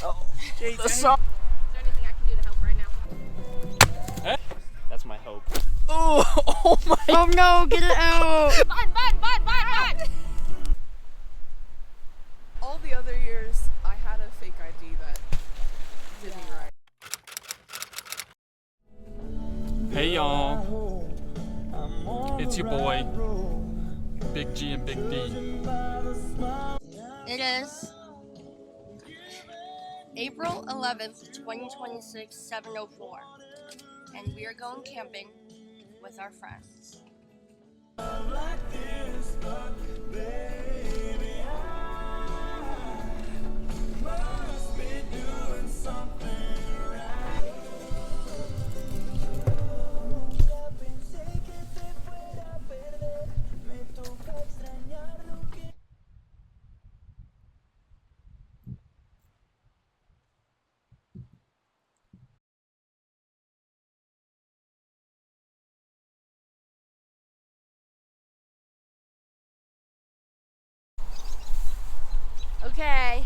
Oh, Jason. the song. Is there anything I can do to help right now? That's my hope. Oh my. Oh no, get it out! Bud! All the other years, I had a fake ID that did me right. Hey y'all, it's your boy, Big G and Big D. It is April 11th, 2026, 7:04, and we are going camping with our friends. Okay.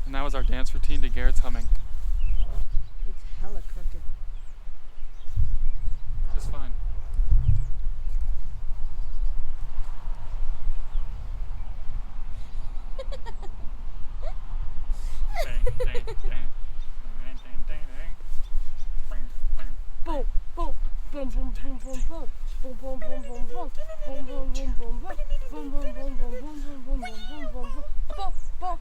And that was our dance routine to Garrett's humming. It's hella crooked. Just fine. Boom, boom, boom, boom, boom, boom, boom. Boom, boom, boom, boom, boom. Boom, boom, boom, boom, boom. Boom, boom, boom, boom, boom, boom, boom, boom, boom, boom. Boom, boom.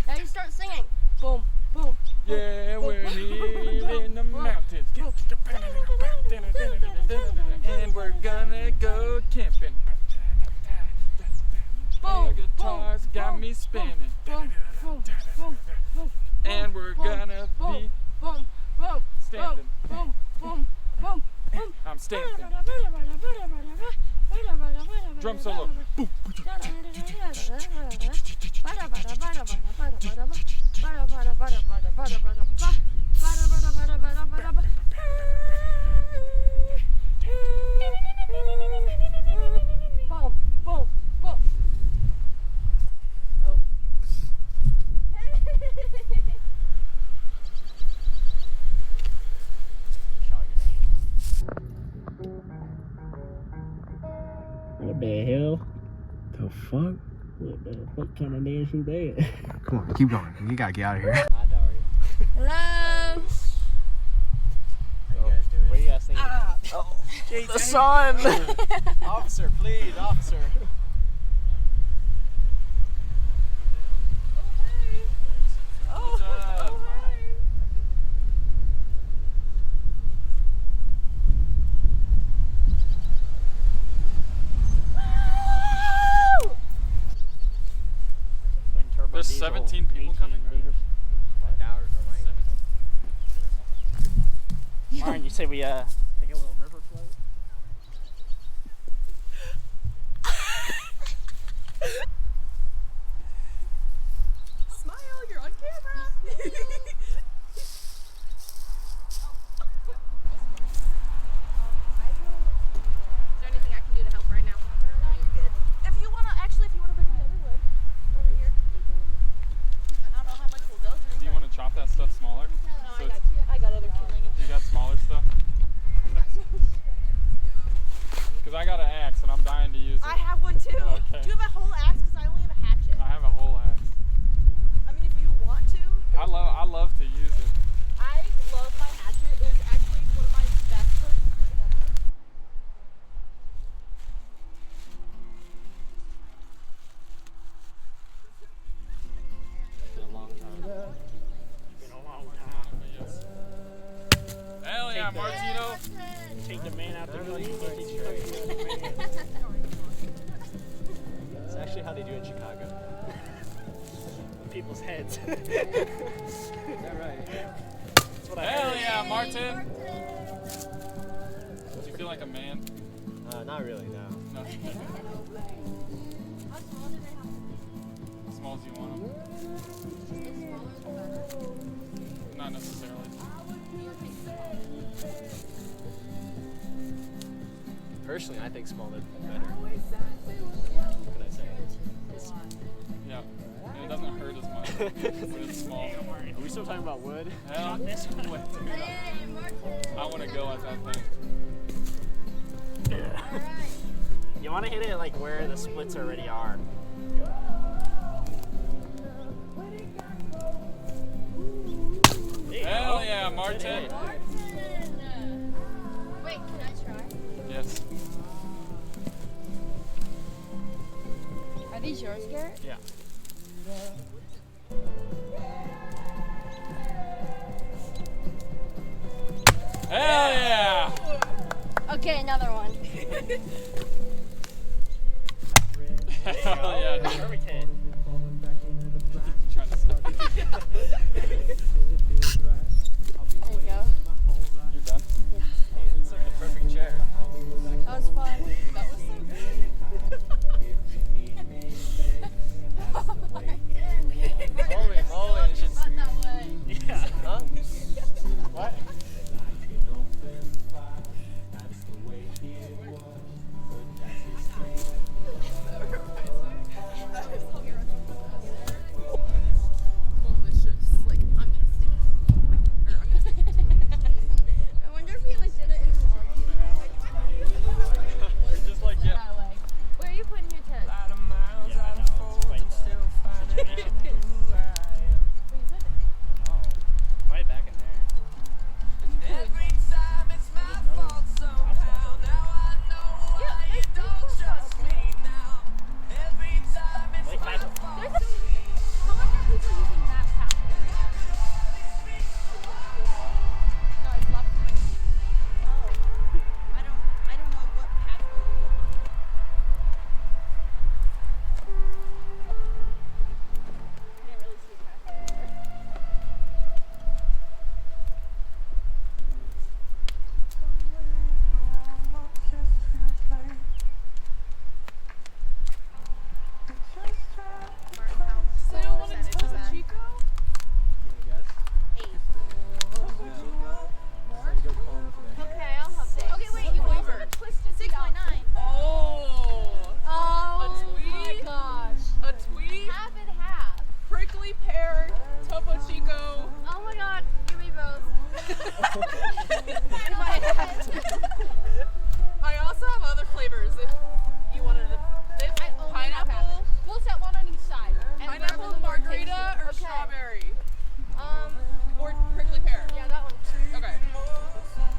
Now you start singing. Boom, boom. Yeah, we're here in the mountains. And we're gonna go camping. The guitars got me spinning. And we're gonna be stamping. I'm stamping. Drum solo. Boom. What the hell? The fuck? What the fuck kind of dance is that? Come on, keep going. You gotta get out of here. Hello. How you guys doing? What are you guys thinking? Oh, Jason. the sun. Officer, please, officer. What's up? There's 17 people coming? Martin, you say we take a little river float? Smile, you're on camera. Is there anything I can do to help right now? No, you're good. If you wanna bring the other wood over here. I don't know how much we'll go through. Do you want to chop that stuff smaller? No, So I got other killing. you got smaller stuff? Because I got an axe and I'm dying to use it. I have one too. Okay. Do you have a whole axe? Because I only have a hatchet. I have a whole axe. I mean, if you want to. I love to use it. I love my hatchet. It was actually one of my best purchases ever. It's been a long time. Been a long time. Yes. Hell yeah, Martino. Take the man out the country. It's actually how they do in Chicago. People's heads. Is that right? That's what I Hell heard. yeah, Martin. Do you feel like a man? Not really, no. No. As small as you want them? Not necessarily. Personally, I think smaller better. What can I say? But it's small. Are we still talking about wood? Hell, This one. Hey, Martin. I want to go at that thing. All right. You want to hit it like where the splits already are. There you Hell go. yeah, Martin. Martin. Wait, can I try? Yes. Are these yours, Garrett? Yeah. Hell yeah. Okay, another one. Hell yeah, dude. Perfect hit. Trying to stop. There you go. You're done? It's like the perfect chair. That was fun. That was so good. Holy moly, it's just. Not that way. Yeah. Huh? What? Delicious. Like, I'm gonna stick it. Or I'm gonna I wonder if he like did it in his arm. You're just like, yeah. That way. Where are you putting your tent? Yeah, I know. It's quite Where you put it? Oh, right back in there. Every time it's my fault somehow. Now I know why you don't trust me now. Every time it's Like, my I- fault. How much are people using that pathway? No, it's left to my. Oh. I don't know what pathway you're looking at. I didn't really see a pathway. Martin, how So you want to percentage is Topo that? Chico? Okay, I'll help you. Okay, wait, you guys have a twisted 6.9. Oh, Oh A my tweet? gosh. a tweet, Half and half. prickly pear, Topo Chico. Oh my god, give me both. I also have other flavors if you wanted to. They have I only have half. pineapple, We'll set one on each side. And pineapple wherever the more margarita, or tasty. Okay. strawberry, Um, or prickly pear. yeah, that one. Okay.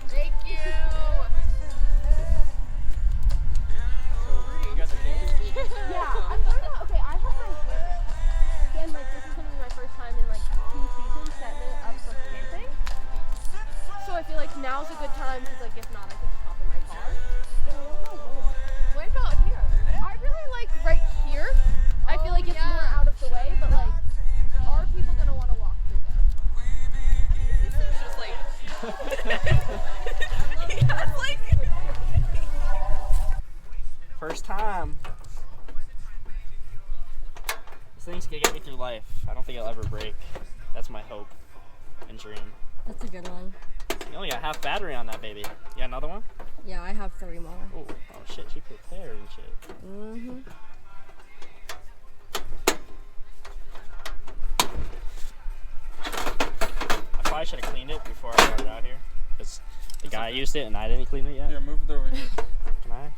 Thank you. You guys are cool? Yeah, I'm learning how, okay, I have my hair. And like, this is gonna be my first time in like 2 seasons setting it up for camping. So I feel like now's a good time, because like, if not, I can just hop in my car. But I don't know where. What about here? I really like right here. I feel like it's more out of the way, but like, are people gonna want to walk through there? It's just like. First time. This thing's gonna get me through life. I don't think it'll ever break. That's my hope and dream. That's a good one. You only got half battery on that baby. You got another one? Yeah, I have 3 more. Oh shit, she prepared and shit. Mm-hmm. I probably should have cleaned it before I brought it out here. Because the guy used it and I didn't clean it yet. Here, move it over here. Can I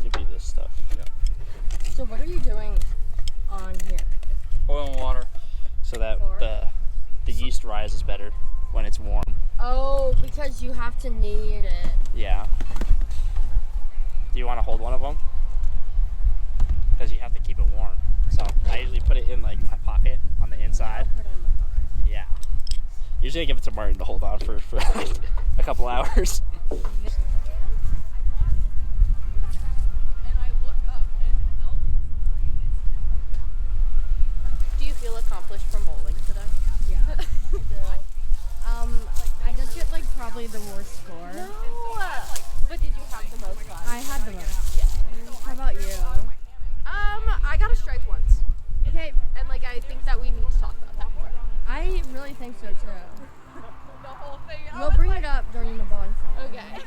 give you this stuff? So what are you doing on here? Oil and water. So that For? the yeast rises better when it's warm. Oh, because you have to knead it. Yeah. Do you want to hold one of them? Because you have to keep it warm. So I usually put it in like my pocket on the inside. Put it in my pocket. Yeah. Usually I give it to Martin to hold on for like a couple hours. And I look up and help. Do you feel accomplished from bowling today? Yeah, I do. I did get like probably the worst score. No. But did you have the most fun? I had the most. How about you? I got a strike once. Okay, And like I think that we need to talk about that more. I really think so too. The whole thing. We'll bring it up during the bonfire. Okay.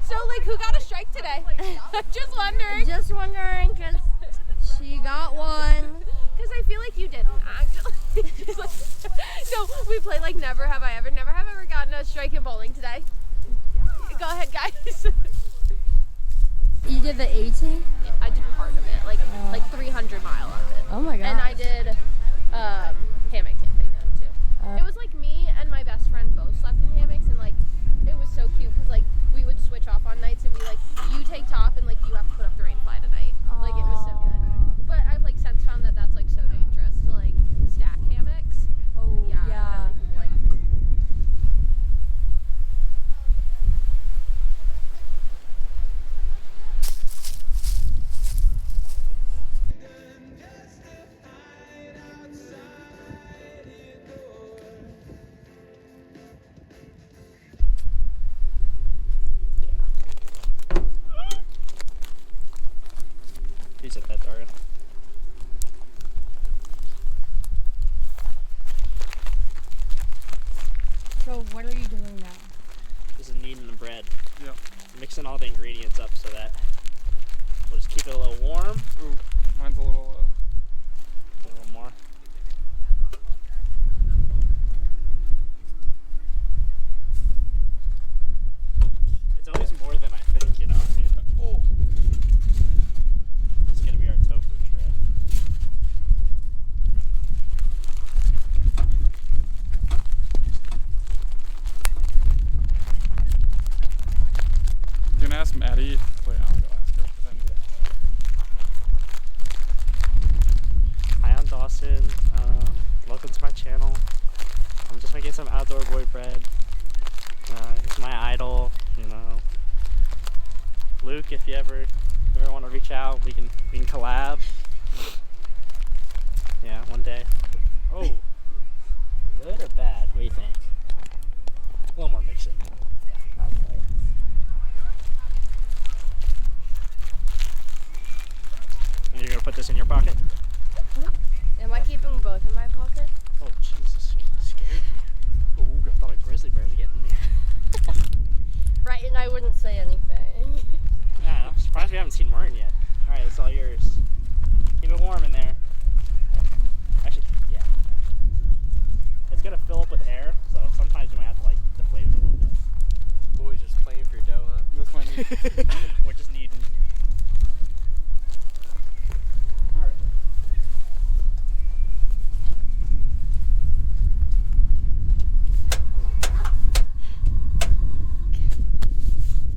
So like who got a strike today? Just wondering. Just wondering, cause she got one. Because I feel like you didn't actually. we play like never have I ever? Never have I ever gotten a strike in bowling today. Go ahead, guys. You did the 18? I did part of it, like 300 mile of it. Oh my god. And I did hammock camping then too. It was like me and my best friend both slept in hammocks, and like it was so cute because like we would switch off on nights, and we like you take top and like you have to put up the rain fly tonight. Like it was so good. But I've like since found that that's like so dangerous to like stack hammocks. Oh Yeah. yeah. Really, like, He's at that target. So what are you doing now? This is kneading the bread. Yep. Mixing all the ingredients up so that we'll just keep it a little warm. Ooh, mine's a little. A little more. It's always more than I think, you know. Oh. It's gonna be our tofu tray. You gonna ask Maddie? Wait, I'll go ask her because I need to ask. Hi, I'm Dawson. Welcome to my channel. I'm just making some outdoor boy bread. He's my idol, you know. Luke, if you ever want to reach out, we can collab. Yeah, one day. Oh, good or bad? What do you think? A little more mixing. Yeah, okay. And you're gonna put this in your pocket? am I keeping both in my pocket? Oh, Jesus, you scared me. Ooh, I thought a grizzly bear was getting me. Right, and I wouldn't say anything. Yeah, I'm surprised we haven't seen Martin yet. Alright, it's all yours. Keep it warm in there. Actually, yeah. It's gonna fill up with air, so sometimes you might have to like deflate it a little bit. Boys just playing for your dough, huh? This might need. We're just needing. Alright.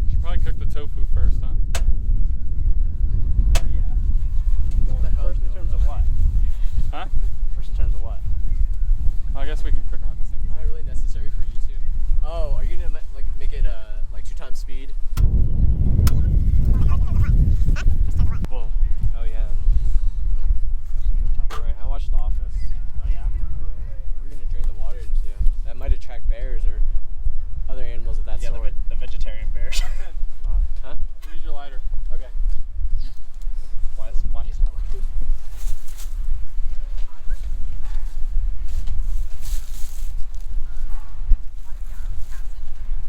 Should probably cook the tofu first, huh? Yeah. Well, first in terms of what? Huh? First in terms of what? I guess we can cook them at the same Is that time. really necessary for YouTube? Oh, are you gonna like make it like 2 times speed? Whoa. Oh yeah. Alright, I watched The Office. Oh yeah? We're gonna drain the water into them. That might attract bears or other animals of that Yeah, sort. the vegetarian bears. Huh? Use your lighter. Okay. Why is that loud?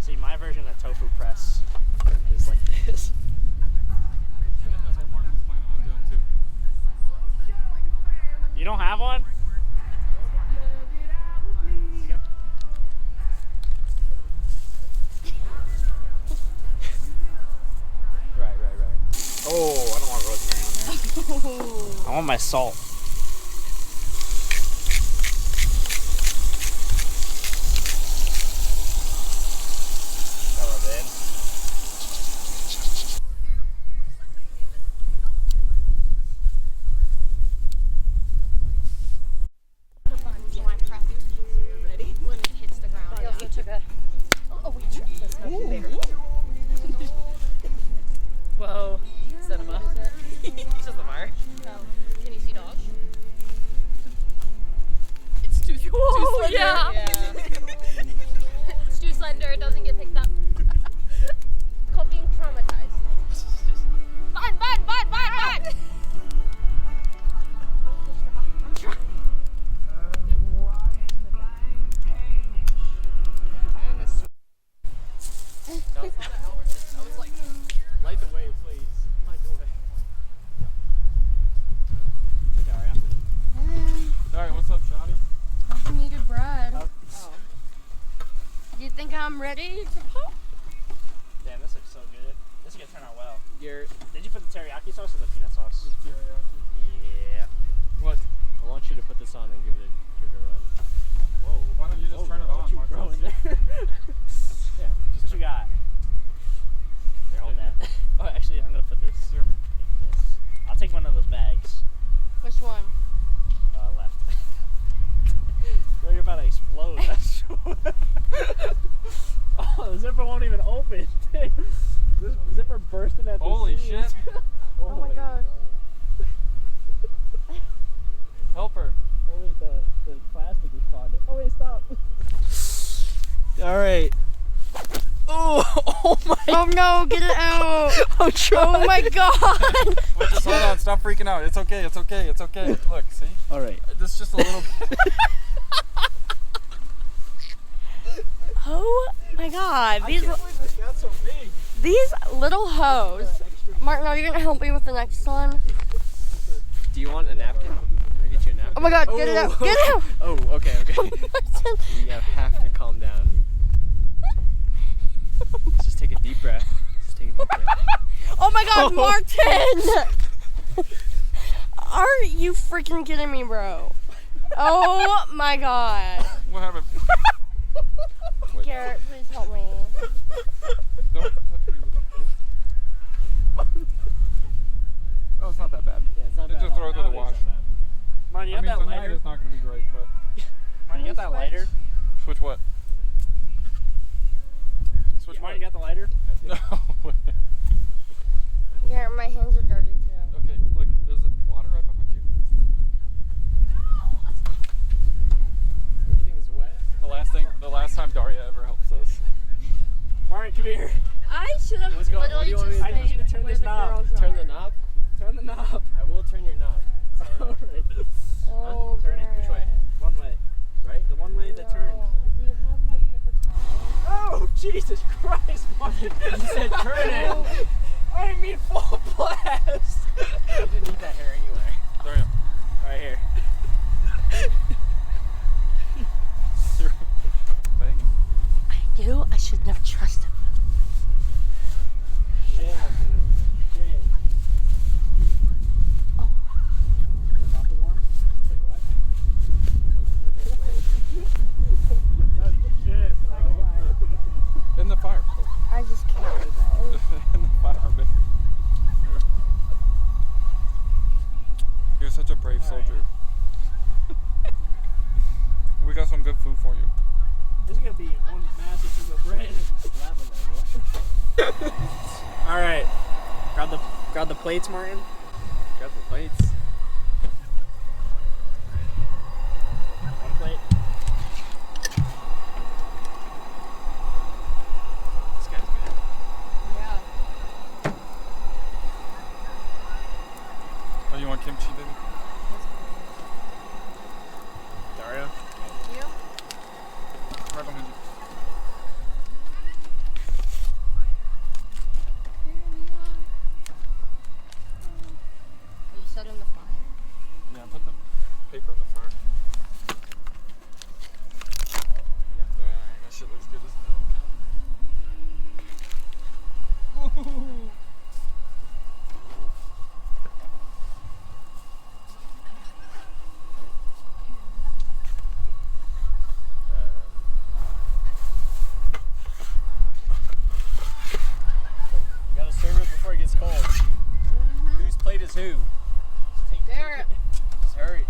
See, my version of tofu press is like this. I think that's what Martin was planning on doing too. You don't have one? Right. Oh, I don't want rosemary on there. I want my salt. That rub it in. Ready? When it hits the ground. I also took a we tripped this Whoa. Cinema. Just the bar. Can you see dogs? It's too slender. Yeah. It's too slender, it doesn't get picked up. It's called being traumatized. Bud! I'm trying. I was like, light the way, please. Light the way. Okay, Aria. Alright, what's up, Shotty? needed bread. Oh, I'm ready to pop. Damn, this looks so good. This is gonna turn out well. Garrett, Did you put the teriyaki sauce or the peanut sauce? Yeah. What? I want you to put this on and give it a run. Whoa. Why don't you just turn it on? Mark? Growing there. Yeah. What you got? Here, hold that. Oh, actually, I'm gonna put this. Here. Take this. I'll take one of those bags. Which one? Left. Bro, you're about to explode. That's oh, the zipper won't even open. This zipper bursting at the Holy seams. shit. Oh my gosh. Help her. Oh wait, the plastic is clogged. Oh wait, stop. All right. Oh my. Oh no, get it out. I'm trying. Oh my god. Wait, just hold on. Stop freaking out. It's okay. It's okay. It's okay. Look, see? All right. This is just a little. Oh my god. I can't believe this got so big. These little hoes. Martin, are you gonna help me with the next one? Do you want a napkin? Can I get you a napkin? Oh my god, get it out. Get it out. Oh, okay. You have to calm down. Just take a deep breath. Oh my god, Martin! Are you freaking kidding me, bro? Oh my god. What happened? Garrett, please help me. Don't touch me with it. Oh, it's not that bad. Yeah, it's not bad. Just throw it to the wash. Martin, you I got mean, that tonight lighter? it's not going to be great, but. Martin, you got that lighter? Switch what? Switch Martin, you got the lighter? No. Garrett, my hands are dirty too. Okay, look, there's water right behind you. Everything's wet. The last time Daria ever helps us. Martin, come here. I should have What's going on? What do you want me to I need you to turn this knob. Turn the knob? Turn the knob. I will turn your knob. All right. Oh, Turn it. Which way? One way. Right? The one way that turns. Do you have like paper towels? Oh, Jesus Christ, Martin. You said turn it. I didn't mean full blast. You didn't need that hair anyway. Daria. Right here. Bang. I knew I should never trust him. Shit. Shit. Oh. Is it warm? Wait, what? Oh, shit, bro. In the fire. I just can't do that. In the fire, baby. You're such a brave soldier. We got some good food for you. This is gonna be one massive piece of bread. All right, grab the plates, Martin. Grab the plates. One plate. This guy's good. Yeah. Oh, you want kimchi, baby? Dario. Thank you. Right behind you. You set in the fire. Yeah, put the paper in the fire. Dang, that shit looks good as hell. Woo-hoo. You gotta serve it before it gets cold. Whose plate is who? Garrett. Just hurry.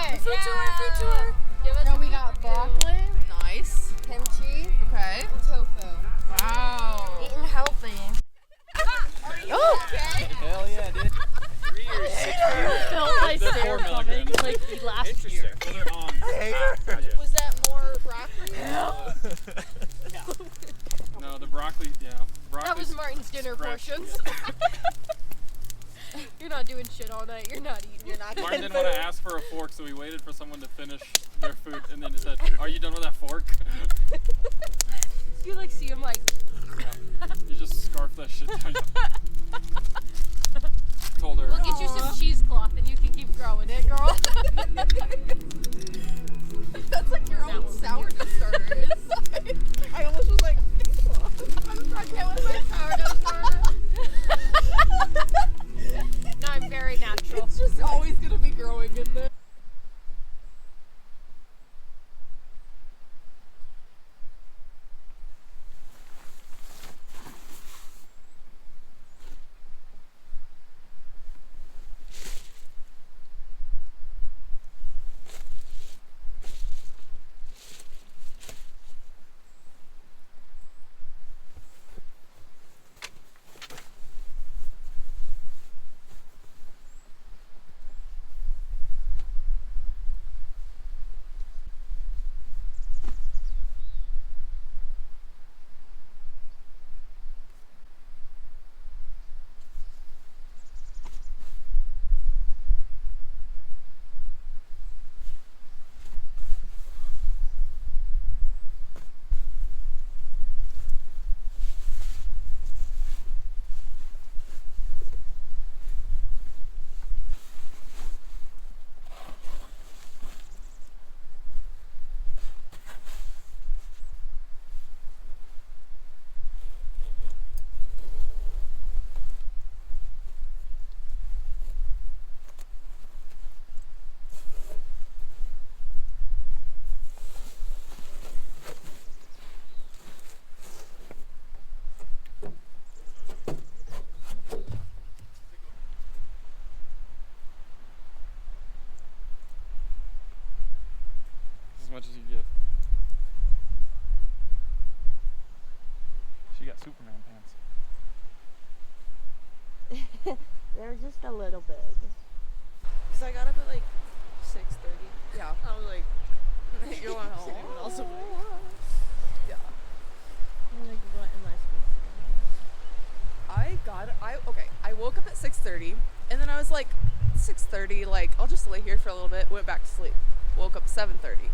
Okay. Food tour, food tour. Give us So we got broccoli, Nice. kimchi, Okay. and tofu. Wow. Eating healthy. Hell yeah, dude. 3 years, 6 years. felt my They're stare 4 coming milligrams. like last Interesting. year. Well, they're on. Was that more broccoli? No, the broccoli, yeah. That was Martin's dinner scratched. portions. You're not doing shit all night. You're not eating. You're not Martin getting didn't want to ask for a fork, so he waited for someone to finish their food, and then he said, "Are you done with that fork?" You like see him like. You just scarf that shit down. Told her. We'll get you some cheesecloth and you can keep growing it, girl. That's like your own sourdough starter. It's like, I almost was like, I'm pregnant with my sourdough starter. No, I'm very natural. It's just always gonna be growing in there. As much as you get. She got Superman pants. They're just a little big. Cause I got up at like 6:30. Yeah. I was like, you're going home. And also, yeah. I'm like, what am I supposed I woke up at 6:30, and then I was like, 6:30. Like, I'll just lay here for a little bit. Went back to sleep. Woke up at 7:30.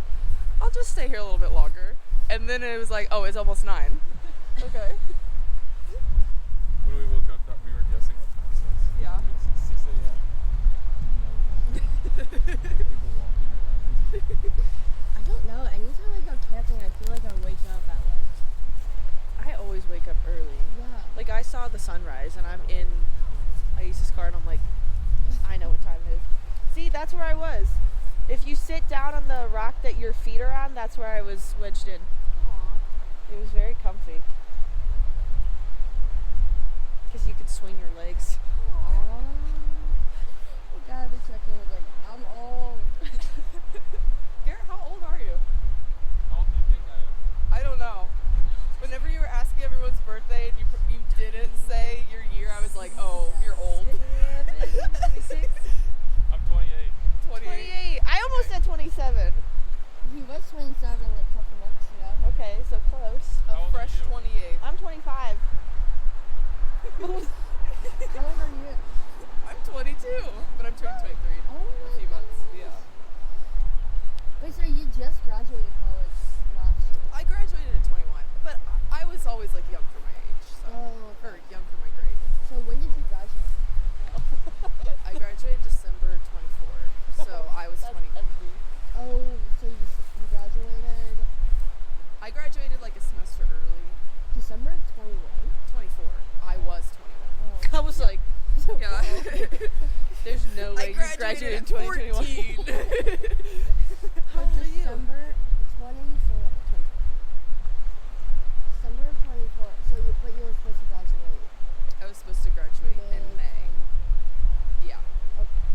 I'll just stay here a little bit longer. And then it was like, oh, it's almost 9. Okay. When we woke up, we were guessing what time it was. Yeah. It was 6 a.m. No. People walking around. to be? I don't know. Anytime I go camping, I feel like I wake up at like. I always wake up early. Yeah. Like, I saw the sunrise, and I'm in Aisa's car, and I'm like, I know what time it is. See, that's where I was. If you sit down on the rock that your feet are on, that's where I was wedged in. It was very comfy. Because you could swing your legs. You gotta be checking. Like, I'm old. Garrett, how old are you? How old do you think I am? I don't know. Whenever you were asking everyone's birthday and you didn't say your year, I was like, oh, you're old. 26? I'm 28. 28. I almost said 27. He was 27 a couple months ago. Okay, so close. How A old are fresh you? 28. I'm 25. How old are you? I'm 22, but I'm turning 23 in Oh a my few months. Yeah. Wait, so you just graduated college last year? I graduated at 21, but I was always like young for my age, so Oh, or young for my grade. so when did you graduate? I graduated December 24, so I was 21. Oh, so you graduated I graduated like a semester early. December 21? 24. I was 21. Oh. I was like, So yeah. close. There's no way you graduated in 2021. So December 24. December of 24. So but you were supposed to graduate I was supposed to graduate in May. Yeah. Okay.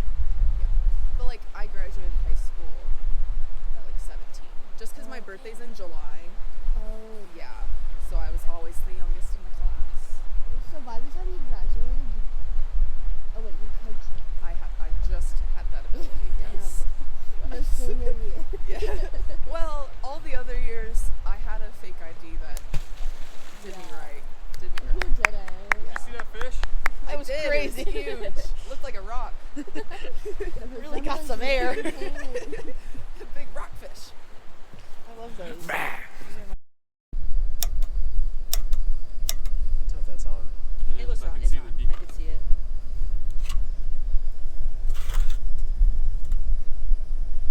Yeah. But like I graduated high school did. crazy. It was huge. Looked like a rock. Really got some air. Big rockfish. I love those. I can tell if that's on. It was I on. can It's see on. the beat. I could see it.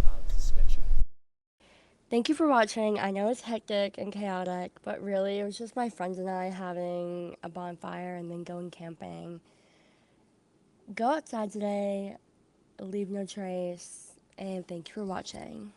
Wow, this is sketchy. Thank you for watching. I know it's hectic and chaotic, but really it was just my friends and I having a bonfire and then going camping. Go outside today, leave no trace, and thank you for watching.